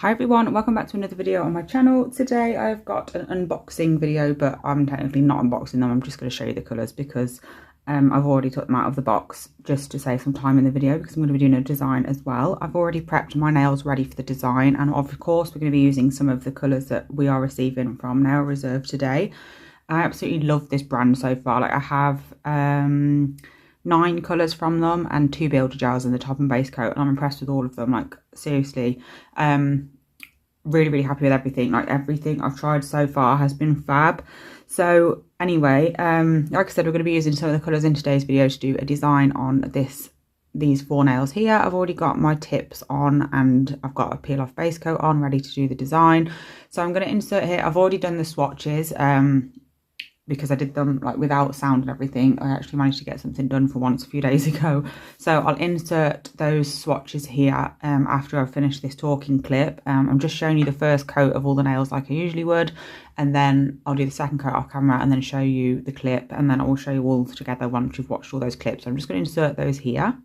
Hi everyone, welcome back to another video on my channel. Today I've got an unboxing video, but I'm technically not unboxing them. I'm just going to show you the colours because I've already took them out of the box just to save some time in the video because I'm going to be doing a design as well. I've already prepped my nails ready for the design, and of course we're going to be using some of the colours that we are receiving from Nail Reserve today. I absolutely love this brand so far. Like I have 9 colours from them and 2 builder gels in the top and base coat, and I'm impressed with all of them. Like seriously, really happy with everything. Like everything I've tried so far has been fab. So anyway, like I said, we're going to be using some of the colours in today's video to do a design on these 4 nails here. I've already got my tips on and I've got a peel off base coat on ready to do the design. So I'm going to insert here, I've already done the swatches because I did them like without sound and everything. I actually managed to get something done for once a few days ago. So I'll insert those swatches here after I've finished this talking clip. I'm just showing you the first coat of all the nails like I usually would, and then I'll do the second coat off camera and then show you the clip, and then I will show you all together once you've watched all those clips. So I'm just going to insert those here.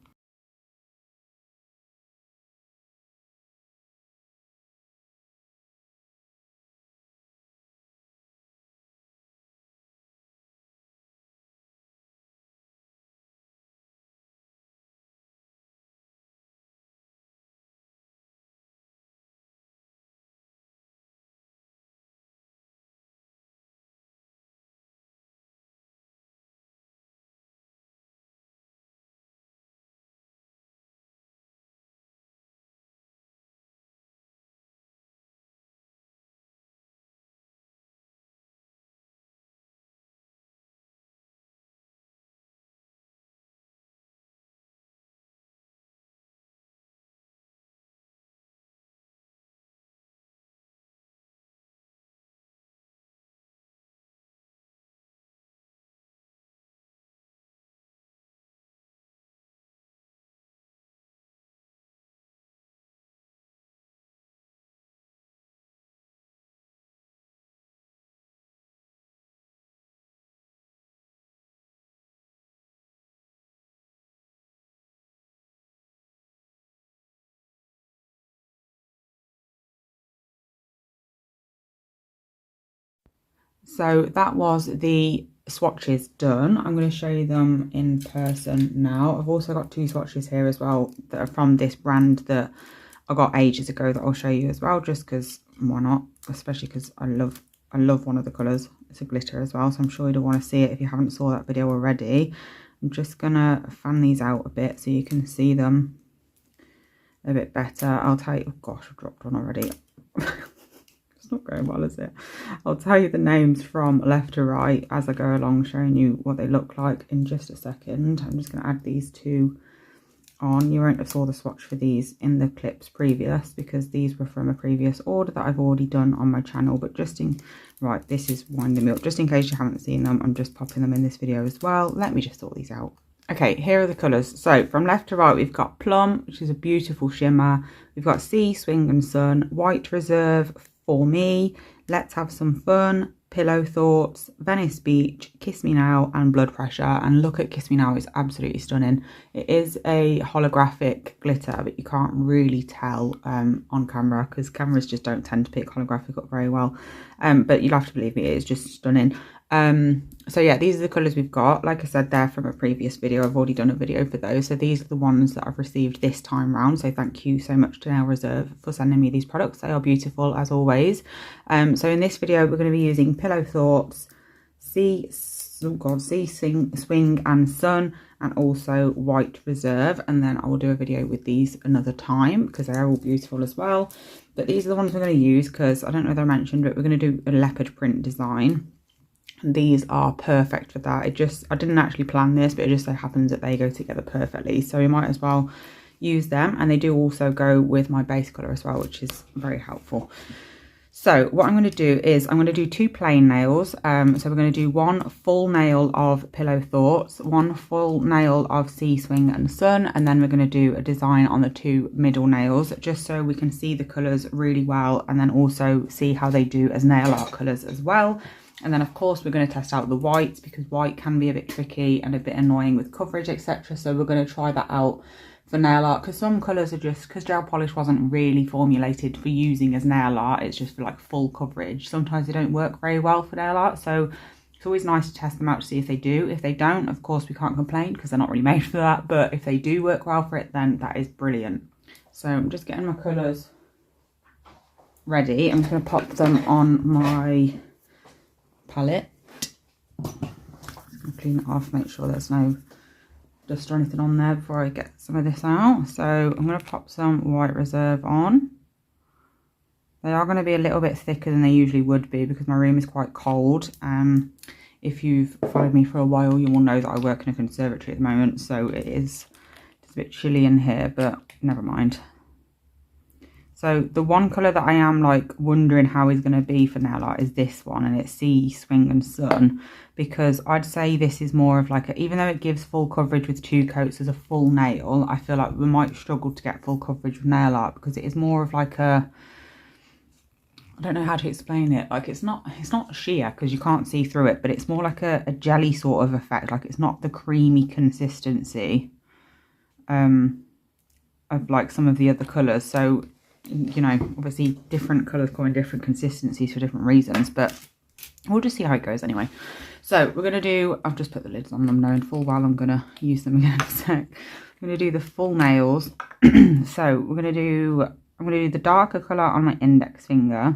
So that was the swatches done. I'm going to show you them in person now. I've also got 2 swatches here as well that are from this brand that I got ages ago that I'll show you as well, just because why not, especially because I love one of the colours. It's a glitter as well, so I'm sure you'll want to see it if you haven't saw that video already. I'm just gonna fan these out a bit so you can see them a bit better. I'll tell you, oh gosh, I've dropped one already. Not going well, is it? I'll tell you the names from left to right as I go along, showing you what they look like in just a second. I'm just going to add these 2 on. You won't have saw the swatch for these in the clips previous because these were from a previous order that I've already done on my channel, but just in right, this is winding me up. Just in case you haven't seen them, I'm just popping them in this video as well. Let me just sort these out. Okay, here are the colours. So from left to right, we've got Plum, which is a beautiful shimmer. We've got Sea, Swing and Sun, White Reserve, For Me, Let's Have Some Fun, Pillow Thoughts, Venice Beach, Kiss Me Now, and Blood Pressure. And look at Kiss Me Now, it's absolutely stunning. It is a holographic glitter, but you can't really tell on camera because cameras just don't tend to pick holographic up very well. But you'll have to believe me, it is just stunning. So yeah, these are the colours we've got. Like I said, they're from a previous video. I've already done a video for those. So these are the ones that I've received this time round. So thank you so much to Nail Reserve for sending me these products. They are beautiful as always. So in this video, we're going to be using Pillow Thoughts, Sea, Swing and Sun, and also White Reserve. And then I will do a video with these another time because they are all beautiful as well. But these are the ones we're going to use because I don't know if I mentioned, but we're going to do a leopard print design. These are perfect for that. I didn't actually plan this, but it just so happens that they go together perfectly, so we might as well use them. And they do also go with my base colour as well, which is very helpful. So what I'm going to do is I'm going to do 2 plain nails. So we're going to do 1 full nail of Pillow Thoughts, 1 full nail of Sea, Swing and Sun, and then we're going to do a design on the 2 middle nails just so we can see the colours really well, and then also see how they do as nail art colours as well. And then of course we're going to test out the whites because white can be a bit tricky and a bit annoying with coverage, etc. So we're going to try that out for nail art, because some colours are just, because gel polish wasn't really formulated for using as nail art, it's just for like full coverage. Sometimes they don't work very well for nail art, so it's always nice to test them out to see if they do. If they don't, of course we can't complain because they're not really made for that, but if they do work well for it, then that is brilliant. So I'm just getting my colours ready. I'm just going to pop them on my palette. I'll clean it off, make sure there's no dust or anything on there before I get some of this out. So I'm going to pop some White Reserve on. They are going to be a little bit thicker than they usually would be because my room is quite cold. If you've followed me for a while, you will know that I work in a conservatory at the moment, so it is just a bit chilly in here, but never mind. So the one colour that I am like wondering how is going to be for nail art is this one, and it's Sea, Swing and Sun, because I'd say this is more of like even though it gives full coverage with 2 coats as a full nail, I feel like we might struggle to get full coverage with nail art because it is more of like a, I don't know how to explain it, like it's not sheer because you can't see through it, but it's more like a jelly sort of effect. Like it's not the creamy consistency of like some of the other colours. So, you know, obviously different colours come in different consistencies for different reasons, but we'll just see how it goes anyway. So we're going to do, I've just put the lids on them knowing full well I'm going to use them again in a sec. I'm going to do the full nails. So I'm going to do the darker colour on my index finger.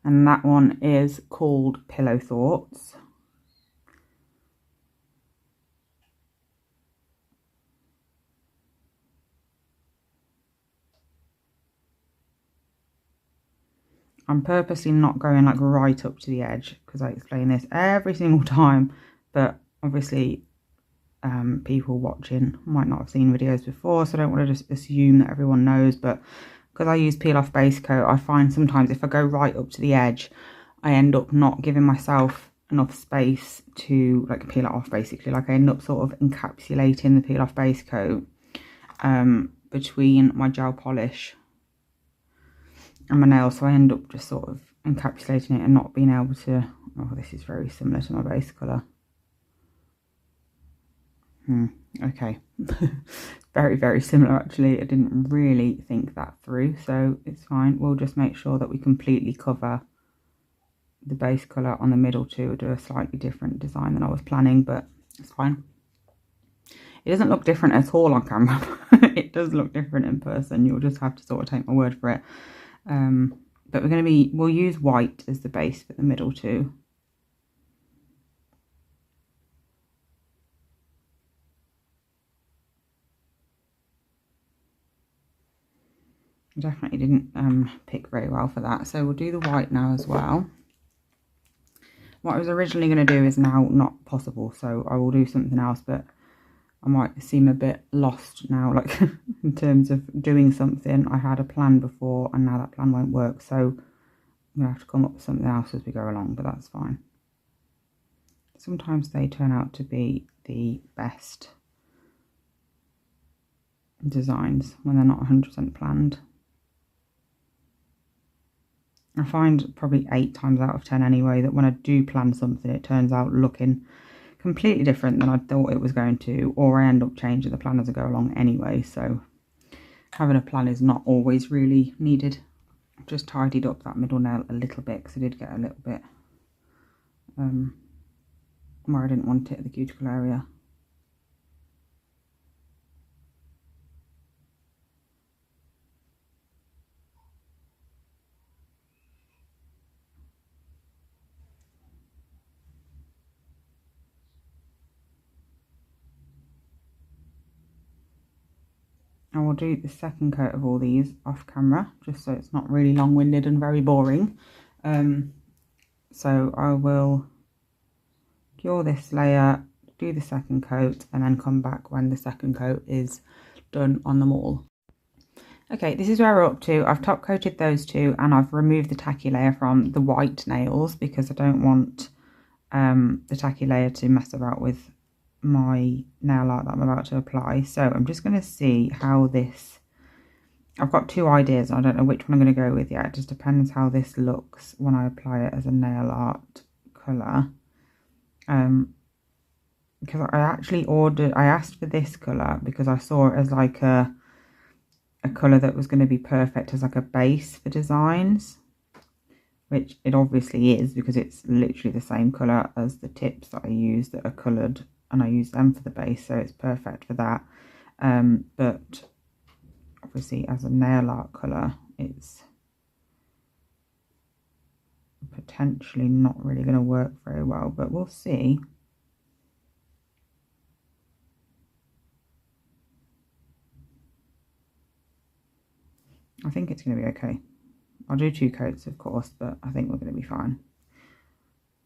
And that one is called Pillow Thoughts. I'm purposely not going like right up to the edge because I explain this every single time, but obviously people watching might not have seen videos before, so I don't want to just assume that everyone knows, but because I use peel off base coat, I find sometimes if I go right up to the edge, I end up not giving myself enough space to like peel it off basically. Like I end up sort of encapsulating the peel off base coat between my gel polish and my nails, so I end up just sort of encapsulating it and not being able to, oh, this is very similar to my base colour. Okay. Very, very similar actually. I didn't really think that through, so it's fine. We'll just make sure that we completely cover the base colour on the middle too. We'll do a slightly different design than I was planning, but it's fine. It doesn't look different at all on camera. It does look different in person. You'll just have to sort of take my word for it. But we'll use white as the base for the middle too. I definitely didn't pick very well for that, so we'll do the white now as well. What I was originally going to do is now not possible, so I will do something else, but I might seem a bit lost now, like in terms of doing something. I had a plan before and now that plan won't work, so I'm going to have to come up with something else as we go along, but that's fine. Sometimes they turn out to be the best designs when they're not 100% planned. I find probably 8 times out of 10 anyway that when I do plan something, it turns out looking completely different than I thought it was going to, or I end up changing the plan as I go along anyway, so having a plan is not always really needed. I've just tidied up that middle nail a little bit because I did get a little bit where I didn't want it at the cuticle area. I will do the second coat of all these off camera, just so it's not really long-winded and very boring. So I will cure this layer, do the second coat, and then come back when the second coat is done on them all. Okay, this is where we're up to. I've top coated those two and I've removed the tacky layer from the white nails because I don't want the tacky layer to mess about with my nail art that I'm about to apply. So I'm just going to see how this, I've got 2 ideas. I don't know which one I'm going to go with yet. It just depends how this looks when I apply it as a nail art colour. because I asked for this colour because I saw it as like a colour that was going to be perfect as like a base for designs, which it obviously is because it's literally the same colour as the tips that I use that are coloured, and I use them for the base, so it's perfect for that. But obviously as a nail art colour, it's potentially not really going to work very well, but we'll see. I think it's going to be okay. I'll do 2 coats, of course, but I think we're going to be fine.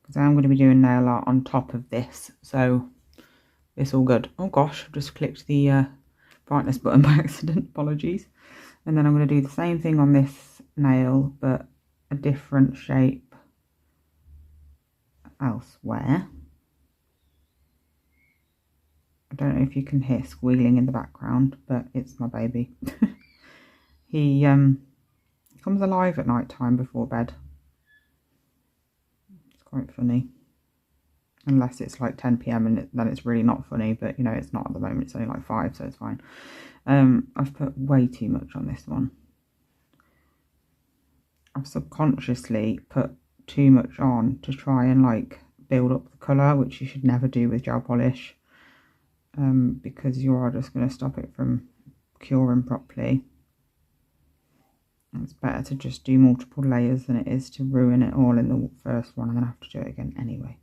Because I'm going to be doing nail art on top of this, so it's all good. Oh gosh, I've just clicked the brightness button by accident, apologies. And then I'm going to do the same thing on this nail, but a different shape elsewhere. I don't know if you can hear squealing in the background, but it's my baby. He comes alive at night time before bed. It's quite funny. Unless it's like 10 PM and then it's really not funny, but you know, it's not at the moment. It's only like 5, so it's fine. I've put way too much on this one. I've subconsciously put too much on to try and like build up the colour, which you should never do with gel polish, because you are just going to stop it from curing properly. It's better to just do multiple layers than it is to ruin it all in the first one and then have to do it again anyway.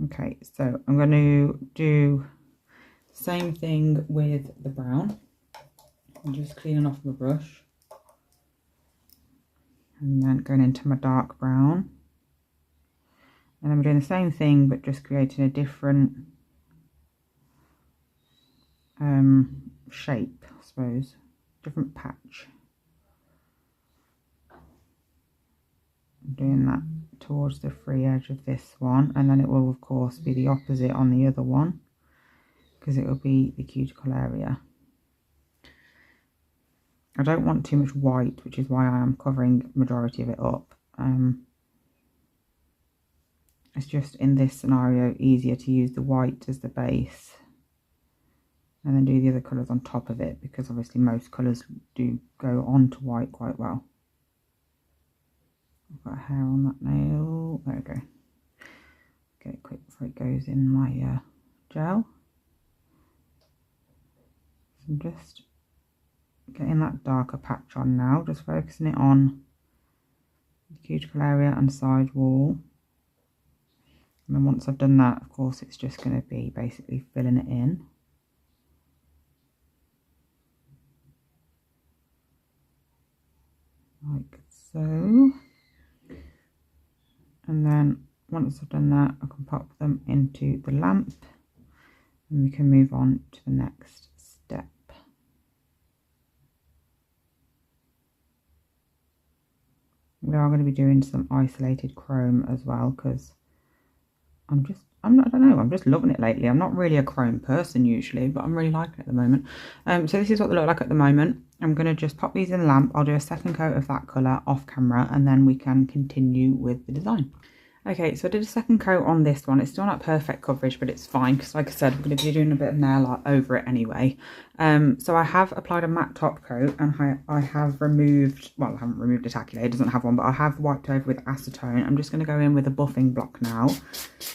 Okay, so I'm going to do the same thing with the brown. I'm just cleaning off my brush. And then going into my dark brown. And I'm doing the same thing, but just creating a different shape, I suppose. Different patch. I'm doing that towards the free edge of this one, and then it will of course be the opposite on the other one, because it will be the cuticle area. I don't want too much white, which is why I am covering majority of it up. It's just in this scenario easier to use the white as the base and then do the other colours on top of it, because obviously most colours do go onto white quite well. I've got hair on that nail. There we go. Get it quick before it goes in my gel. So I'm just getting that darker patch on now, just focusing it on the cuticle area and side wall. And then once I've done that, of course, it's just going to be basically filling it in. Like so. And then once I've done that, I can pop them into the lamp and we can move on to the next step. We are going to be doing some isolated chrome as well, because I don't know, I'm just loving it lately. I'm not really a chrome person usually, but I'm really liking it at the moment. So this is what they look like at the moment. I'm going to just pop these in the lamp. I'll do a second coat of that colour off camera, and then we can continue with the design. Okay, so I did a second coat on this one. It's still not perfect coverage, but it's fine because, like I said, I'm going to be doing a bit of nail art over it anyway. So I have applied a matte top coat, and I have removed, well, I haven't removed it actually, it doesn't have one, but I have wiped over with acetone. I'm just going to go in with a buffing block now,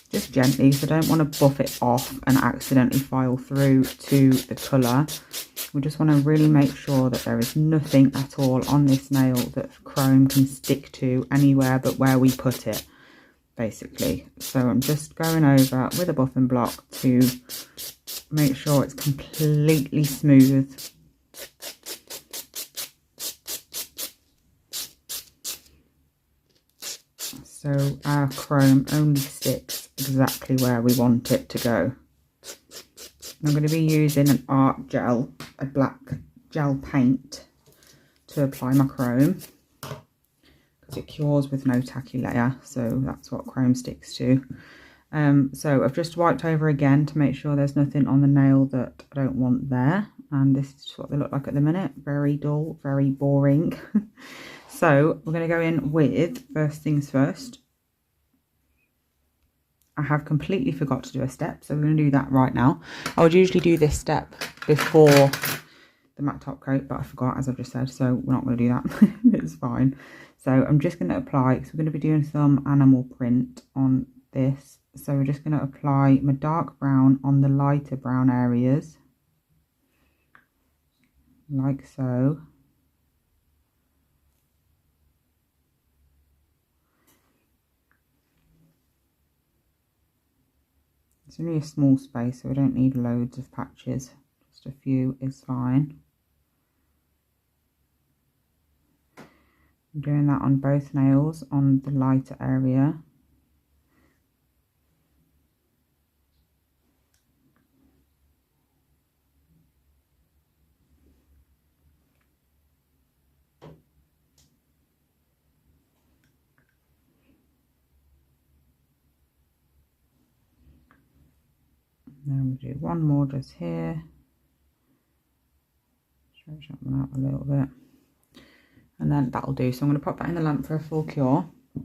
just gently, so I don't want to buff it off and accidentally file through to the colour. We just want to really make sure that there is nothing at all on this nail that chrome can stick to anywhere but where we put it, basically. So I'm just going over with a buffing block to make sure it's completely smooth. So our chrome only sticks exactly where we want it to go. I'm going to be using an art gel, a black gel paint, to apply my chrome, because it cures with no tacky layer, so that's what chrome sticks to. So I've just wiped over again to make sure there's nothing on the nail that I don't want there, and this is what they look like at the minute. Very dull, very boring. So we're going to go in with, first things first, I have completely forgot to do a step, so we're going to do that right now. I would usually do this step before the matte top coat, but I forgot, as I've just said, so we're not going to do that. It's fine. So I'm just going to apply, because we're going to be doing some animal print on this. So we're just going to apply my dark brown on the lighter brown areas, like so. It's only a small space, so we don't need loads of patches. Just a few is fine. I'm doing that on both nails on the lighter area. Then we'll do one more just here. Stretch that one out a little bit. And then that'll do. So I'm going to pop that in the lamp for a full cure. And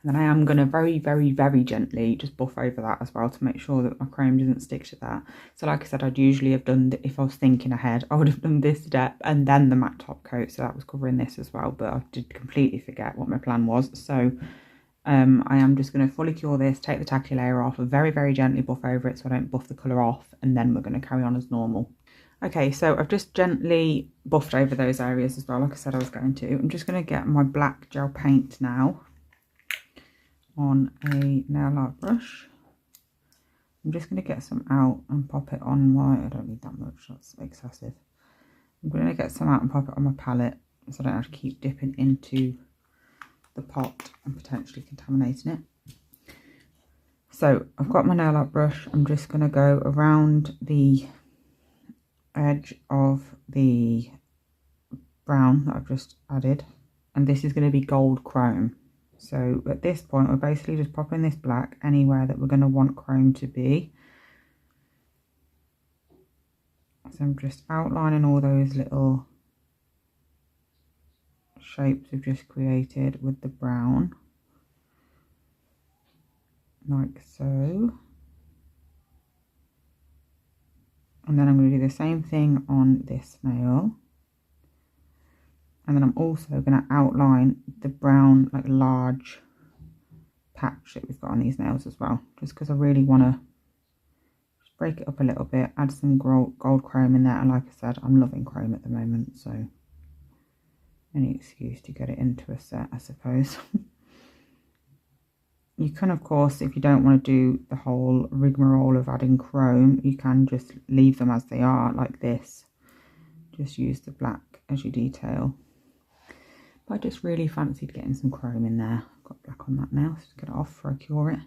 then I am going to very, very, very gently just buff over that as well to make sure that my chrome doesn't stick to that. So like I said, I'd usually have done, if I was thinking ahead, I would have done this step and then the matte top coat. So that was covering this as well. But I did completely forget what my plan was. So I am just going to fully cure this, take the tacky layer off, very, very gently buff over it so I don't buff the colour off, and then we're going to carry on as normal. Okay, so I've just gently buffed over those areas as well, like I said I was going to. I'm just going to get my black gel paint now on a nail art brush. I'm just going to get some out and pop it on my, I don't need that much, that's excessive. I'm going to get some out and pop it on my palette so I don't have to keep dipping into the pot and potentially contaminating it. So I've got my nail art brush. I'm just going to go around the edge of the brown that I've just added, and this is going to be gold chrome. So at this point we're basically just popping this black anywhere that we're going to want chrome to be. So I'm just outlining all those little shapes we've just created with the brown, like so. And then I'm going to do the same thing on this nail, and then I'm also going to outline the brown, like large patch that we've got on these nails as well, just because I really want to just break it up a little bit, add some gold chrome in there. And like I said, I'm loving chrome at the moment, so any excuse to get it into a set, I suppose. You can, of course, if you don't want to do the whole rigmarole of adding chrome, you can just leave them as they are, like this. Just use the black as your detail. But I just really fancied getting some chrome in there. I've got black on that now, so get it off before I cure it.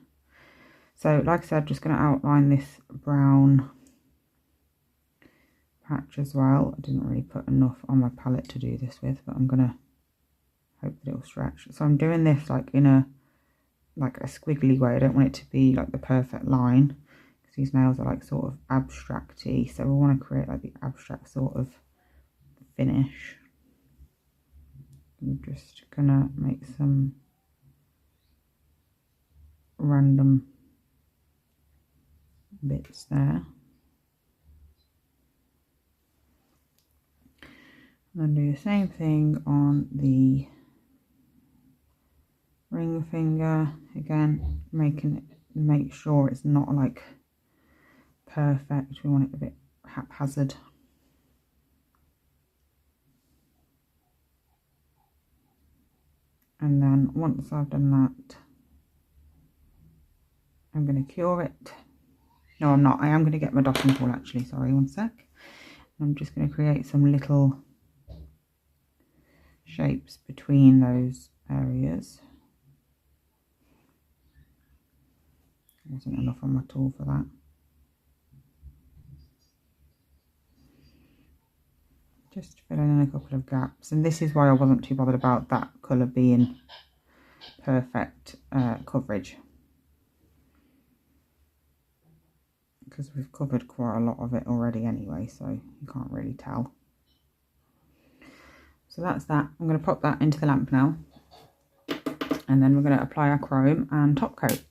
So, like I said, just going to outline this brown patch as well. I didn't really put enough on my palette to do this with, but I'm going to hope that it'll stretch. So I'm doing this like in a squiggly way. I don't want it to be like the perfect line, because these nails are like sort of abstract-y, so we want to create like the abstract sort of finish. I'm just gonna make some random bits there, and then do the same thing on the ring finger. Again, make sure it's not like perfect. We want it a bit haphazard. And then once I've done that, I'm going to cure it. No, I'm not. I am going to get my dotting tool actually. Sorry, one sec. I'm just going to create some little shapes between those areas. There wasn't enough on my tool for that. Just filling in a couple of gaps, and this is why I wasn't too bothered about that colour being perfect coverage, because we've covered quite a lot of it already anyway, so you can't really tell. So that's that. I'm going to pop that into the lamp now, and then we're going to apply our chrome and top coat.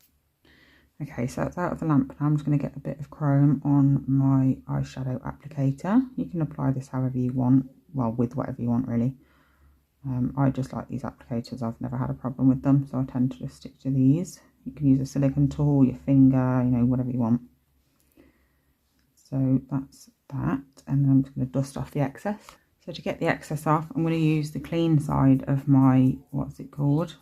Okay, so that's out of the lamp now. I'm just going to get a bit of chrome on my eyeshadow applicator. You can apply this however you want, well, with whatever you want really. I just like these applicators. I've never had a problem with them, so I tend to just stick to these. You can use a silicone tool, your finger, you know, whatever you want. So that's that, and then I'm just going to dust off the excess. So to get the excess off, I'm going to use the clean side of my, what's it called?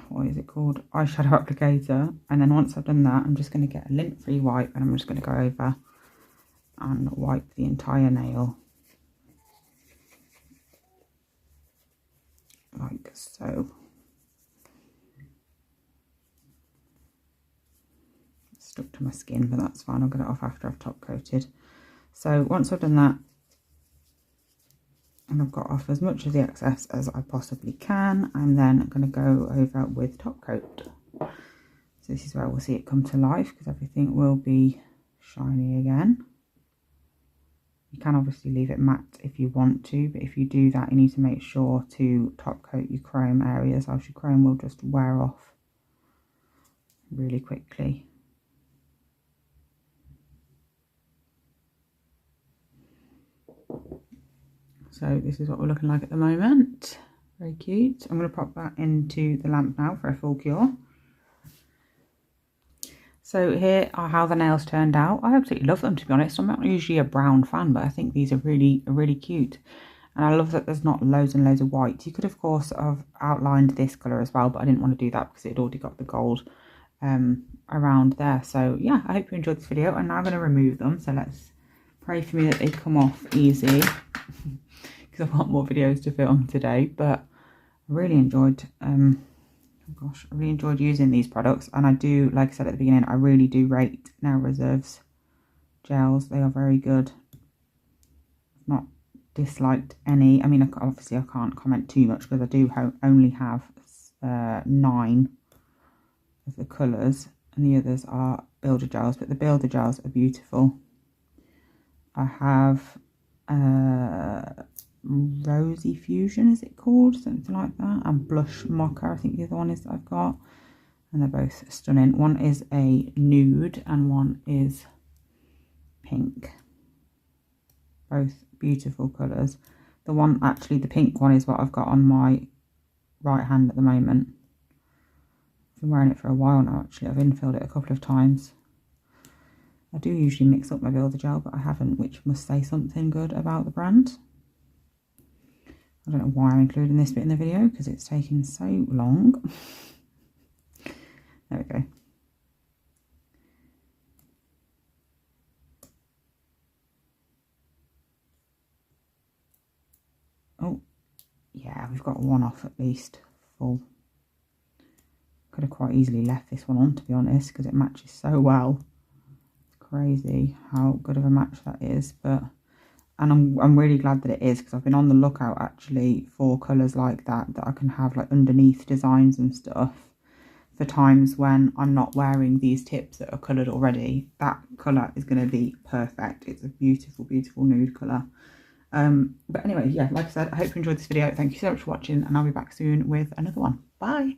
What is it called? Eyeshadow applicator. And then once I've done that, I'm just going to get a lint-free wipe, and I'm just going to go over and wipe the entire nail. Like so. It's stuck to my skin, but that's fine. I'll get it off after I've top coated. So once I've done that, and I've got off as much of the excess as I possibly can, I'm then going to go over with top coat. So this is where we'll see it come to life, because everything will be shiny again. You can obviously leave it matte if you want to, but if you do that, you need to make sure to top coat your chrome areas, else your chrome will just wear off really quickly. So this is what we're looking like at the moment. Very cute. I'm going to pop that into the lamp now for a full cure. So here are how the nails turned out. I absolutely love them, to be honest. I'm not usually a brown fan, but I think these are really cute. And I love that there's not loads and loads of white. You could, of course, have outlined this colour as well, but I didn't want to do that because it had already got the gold around there. So yeah, I hope you enjoyed this video. I'm now going to remove them. So let's pray for me that they come off easy, because I've got more videos to film today. But I really enjoyed oh gosh, I really enjoyed using these products, and I do, like I said at the beginning, I really do rate Nail Reserve's gels. They are very good. I've not disliked any. I mean, obviously I can't comment too much because I do only have 9 of the colours, and the others are builder gels, but the builder gels are beautiful. I have Rosy Fusion, is it called? Something like that. And Blush Mocha, I think the other one is that I've got. And they're both stunning. One is a nude and one is pink. Both beautiful colours. The one, actually, the pink one is what I've got on my right hand at the moment. I've been wearing it for a while now, actually. I've infilled it a couple of times. I do usually mix up my builder gel, but I haven't, which must say something good about the brand. I don't know why I'm including this bit in the video, because it's taking so long. There we go. Oh, yeah, we've got one off at least, full. Could have quite easily left this one on, to be honest, because it matches so well. It's crazy how good of a match that is, but... And I'm really glad that it is, because I've been on the lookout actually for colours like that I can have like underneath designs and stuff for times when I'm not wearing these tips that are coloured already. That colour is going to be perfect. It's a beautiful nude colour. But anyway, yeah, like I said, I hope you enjoyed this video. Thank you so much for watching, and I'll be back soon with another one. Bye.